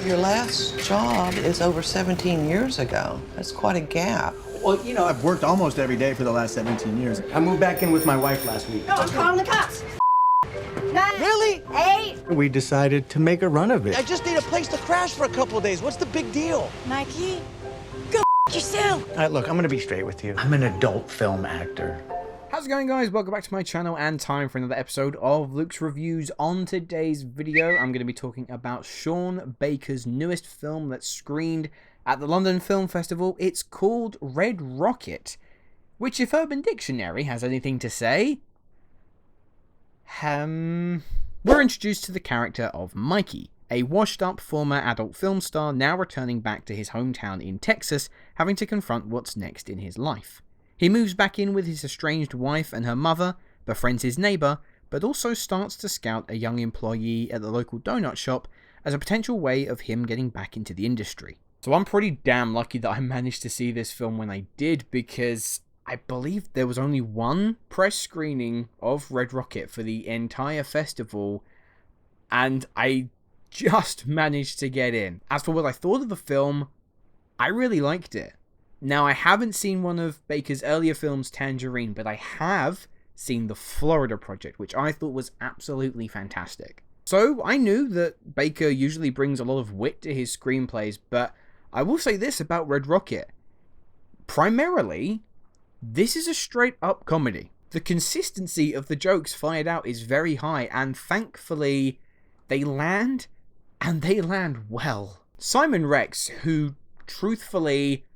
Your last job is over 17 years ago. That's quite a gap. Well, you know, I've worked almost every day for the last 17 years. I moved back in with my wife last week. No, I'm calling the cops. 9, Really? 8. We decided to make a run of it. I just need a place to crash for a couple of days. What's the big deal? Mikey, go yourself. All right, look, I'm gonna be straight with you. I'm an adult film actor. How's it going, guys? Welcome back to my channel and time for another episode of Luke's Reviews. On today's video, I'm going to be talking about Sean Baker's newest film that screened at the London Film Festival. It's called Red Rocket, which, if Urban Dictionary has anything to say, we're introduced to the character of Mikey, a washed-up former adult film star now returning back to his hometown in Texas, having to confront what's next in his life. He moves back in with his estranged wife and her mother, befriends his neighbour, but also starts to scout a young employee at the local donut shop as a potential way of him getting back into the industry. So I'm pretty damn lucky that I managed to see this film when I did, because I believe there was only one press screening of Red Rocket for the entire festival, and I just managed to get in. As for what I thought of the film, I really liked it. Now, I haven't seen one of Baker's earlier films, Tangerine, but I have seen The Florida Project, which I thought was absolutely fantastic. So, I knew that Baker usually brings a lot of wit to his screenplays, but I will say this about Red Rocket. Primarily, this is a straight-up comedy. The consistency of the jokes fired out is very high, and thankfully, they land, and they land well. Simon Rex, who, truthfully,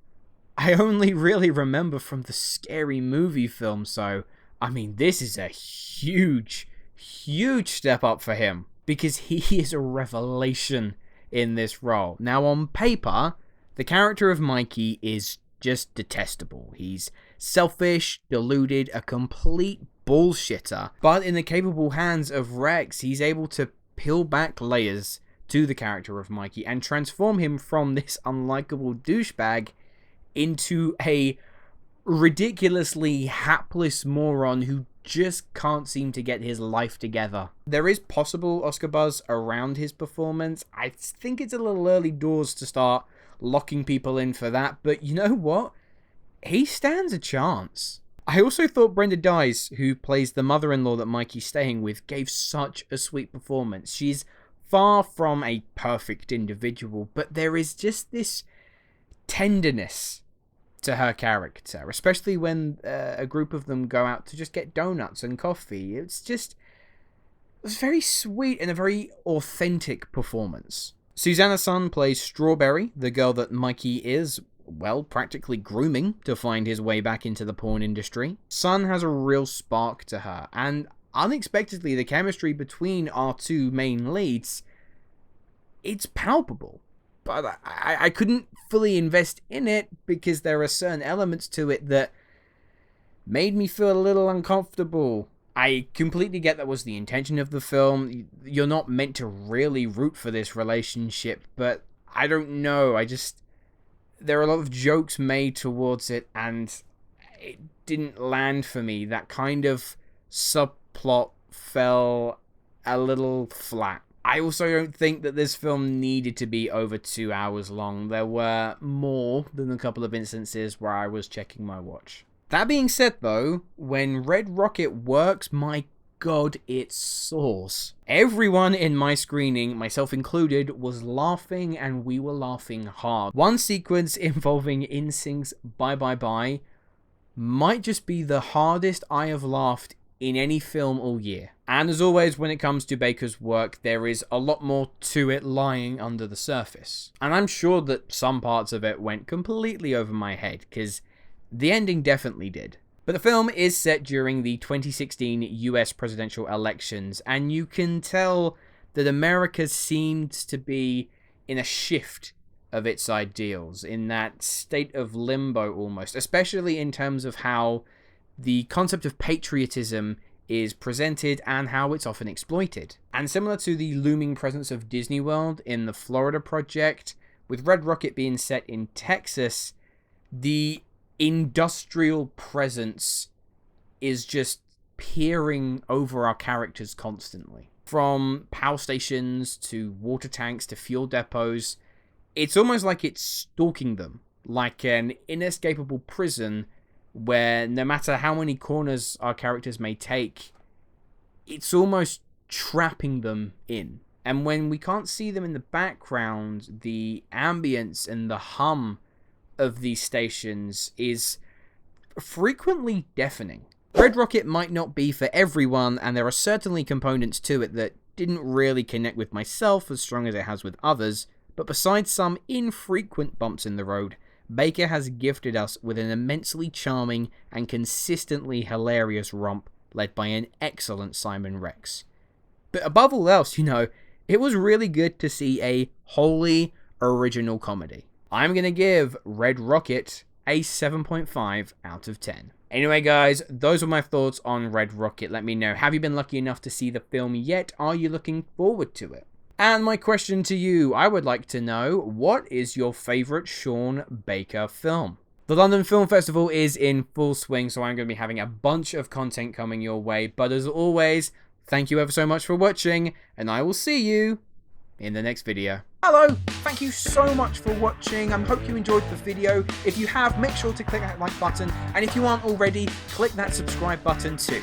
I only really remember from the Scary Movie film, so, I mean, this is a huge, huge step up for him, because he is a revelation in this role. Now, on paper, the character of Mikey is just detestable. He's selfish, deluded, a complete bullshitter, but in the capable hands of Rex, he's able to peel back layers to the character of Mikey and transform him from this unlikable douchebag into a ridiculously hapless moron who just can't seem to get his life together. There is possible Oscar buzz around his performance. I think it's a little early doors to start locking people in for that, but you know what? He stands a chance. I also thought Brenda Dice, who plays the mother-in-law that Mikey's staying with, gave such a sweet performance. She's far from a perfect individual, but there is just this tenderness to her character, especially when a group of them go out to just get donuts and coffee. It's very sweet and a very authentic performance. Suzanna Sun plays Strawberry, the girl that Mikey is, well, practically grooming to find his way back into the porn industry. Sun has a real spark to her, and unexpectedly the chemistry between our two main leads, it's palpable. But I couldn't fully invest in it because there are certain elements to it that made me feel a little uncomfortable. I completely get that was the intention of the film. You're not meant to really root for this relationship, but I don't know. There are a lot of jokes made towards it, and it didn't land for me. That kind of subplot fell a little flat. I also don't think that this film needed to be over 2 hours long. There were more than a couple of instances where I was checking my watch. That being said, though, when Red Rocket works, my god, it soars. Everyone in my screening, myself included, was laughing, and we were laughing hard. One sequence involving NSYNC's Bye Bye Bye might just be the hardest I have laughed in any film all year. And as always, when it comes to Baker's work, there is a lot more to it lying under the surface. And I'm sure that some parts of it went completely over my head, because the ending definitely did. But the film is set during the 2016 US presidential elections, and you can tell that America seems to be in a shift of its ideals, in that state of limbo almost, especially in terms of how the concept of patriotism is presented and how it's often exploited. And similar to the looming presence of Disney World in the Florida Project, with Red Rocket being set in Texas, the industrial presence is just peering over our characters constantly. From power stations to water tanks to fuel depots. It's almost like it's stalking them, like an inescapable prison where no matter how many corners our characters may take, it's almost trapping them in. And when we can't see them in the background, the ambience and the hum of these stations is frequently deafening. Red Rocket might not be for everyone, and there are certainly components to it that didn't really connect with myself as strong as it has with others, but besides some infrequent bumps in the road, Baker has gifted us with an immensely charming and consistently hilarious romp led by an excellent Simon Rex. But above all else, it was really good to see a wholly original comedy. I'm going to give Red Rocket a 7.5 out of 10. Anyway guys, those were my thoughts on Red Rocket. Let me know, have you been lucky enough to see the film yet? Are you looking forward to it? And my question to you, I would like to know, what is your favourite Sean Baker film? The London Film Festival is in full swing, so I'm going to be having a bunch of content coming your way. But as always, thank you ever so much for watching, and I will see you in the next video. Hello, thank you so much for watching. I hope you enjoyed the video. If you have, make sure to click that like button, and if you aren't already, click that subscribe button too.